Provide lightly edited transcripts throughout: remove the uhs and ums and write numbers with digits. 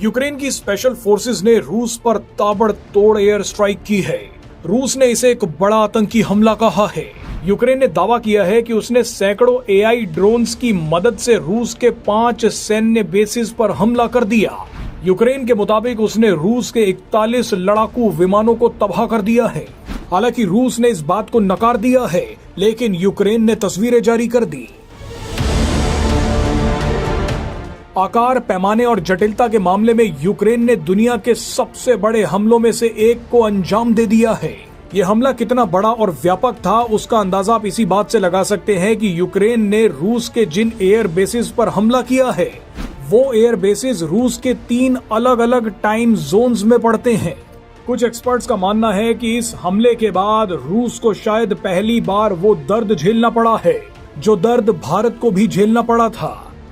Ukraine की special forces ने रूस पर ताबड़तोड़ एयर स्ट्राइक की है। रूस ने इसे एक बड़ा आतंकी हमला कहा है। यूक्रेन ने दावा किया है कि उसने सैकड़ों एआई ड्रोन्स की मदद से रूस के 5 सैन्य बेसिस पर हमला कर दिया। यूक्रेन के मुताबिक उसने रूस के 41 लड़ाकू विमानों को तबाह कर दिया है। हालांकि रूस ने इस बात को नकार दिया है, लेकिन यूक्रेन ने तस्वीरें जारी कर दी। आकार, पैमाने और जटिलता के मामले में यूक्रेन ने दुनिया के सबसे बड़े हमलों में से एक को अंजाम दे दिया है। यह हमला कितना बड़ा और व्यापक था, उसका अंदाजा आप इसी बात से लगा सकते हैं कि यूक्रेन ने रूस के जिन एयर बेसिस पर हमला किया है, वो एयर बेसिस रूस के 3 अलग अलग टाइम जोन्स में पड़ते हैं। कुछ एक्सपर्ट्स का मानना है कि इस हमले के बाद रूस को शायद पहली बार वो दर्द झेलना पड़ा है जो दर्द भारत को भी झेलना पड़ा था।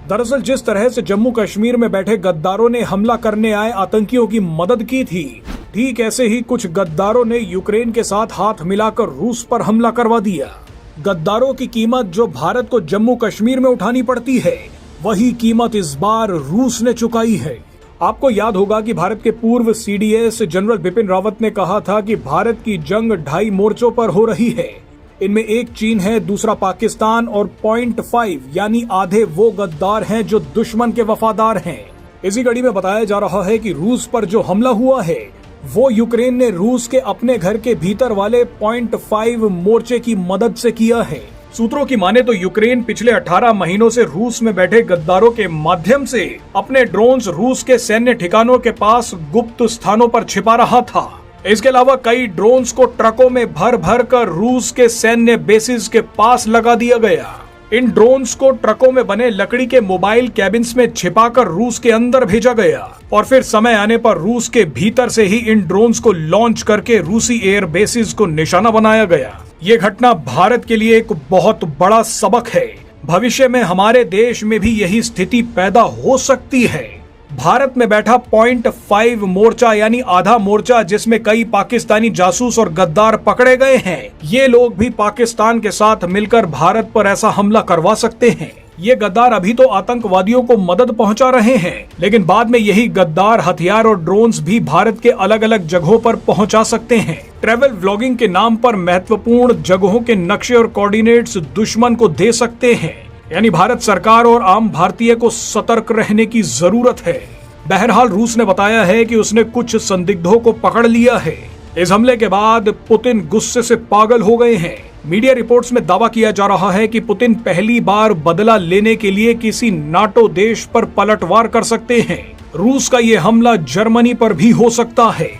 दरअसल जिस तरह से जम्मू कश्मीर में बैठे गद्दारों ने हमला करने आए आतंकियों की मदद की थी, ठीक ऐसे ही कुछ गद्दारों ने यूक्रेन के साथ हाथ मिलाकर रूस पर हमला करवा दिया। गद्दारों की कीमत जो भारत को जम्मू कश्मीर में उठानी पड़ती है, वही कीमत इस बार रूस ने चुकाई है। आपको याद होगा कि भारत के पूर्व सीडीएस जनरल बिपिन रावत ने कहा था कि भारत की जंग 2.5 मोर्चों पर हो रही है। इनमें एक चीन है, दूसरा पाकिस्तान और 0.5 यानी आधे वो गद्दार हैं जो दुश्मन के वफादार हैं। इसी कड़ी में बताया जा रहा है कि रूस पर जो हमला हुआ है, वो यूक्रेन ने रूस के अपने घर के भीतर वाले 0.5 मोर्चे की मदद से किया है। सूत्रों की माने तो यूक्रेन पिछले 18 महीनों से रूस में बैठे गद्दारों के माध्यम से अपने ड्रोन्स रूस के सैन्य ठिकानों के पास गुप्त स्थानों पर छिपा रहा था। इसके अलावा कई ड्रोन्स को ट्रकों में भर भर कर रूस के सैन्य बेसिस के पास लगा दिया गया। इन ड्रोन्स को ट्रकों में बने लकड़ी के मोबाइल कैबिन्स में छिपाकर रूस के अंदर भेजा गया और फिर समय आने पर रूस के भीतर से ही इन ड्रोन्स को लॉन्च करके रूसी एयर बेसिस को निशाना बनाया गया। ये घटना भारत के लिए एक बहुत बड़ा सबक है। भविष्य में हमारे देश में भी यही स्थिति पैदा हो सकती है। भारत में बैठा 0.5 मोर्चा यानी आधा मोर्चा, जिसमें कई पाकिस्तानी जासूस और गद्दार पकड़े गए हैं, ये लोग भी पाकिस्तान के साथ मिलकर भारत पर ऐसा हमला करवा सकते हैं। ये गद्दार अभी तो आतंकवादियों को मदद पहुंचा रहे हैं, लेकिन बाद में यही गद्दार हथियार और ड्रोन्स भी भारत के अलग अलग जगहों पर पहुंचा सकते हैं। ट्रैवल व्लॉगिंग के नाम पर महत्वपूर्ण जगहों के नक्शे और कोऑर्डिनेट्स दुश्मन को दे सकते हैं। यानी भारत सरकार और आम भारतीय को सतर्क रहने की जरूरत है। बहरहाल रूस ने बताया है कि उसने कुछ संदिग्धों को पकड़ लिया है। इस हमले के बाद पुतिन गुस्से से पागल हो गए हैं। मीडिया रिपोर्ट्स में दावा किया जा रहा है कि पुतिन पहली बार बदला लेने के लिए किसी नाटो देश पर पलटवार कर सकते हैं। रूस का ये हमला जर्मनी पर भी हो सकता है।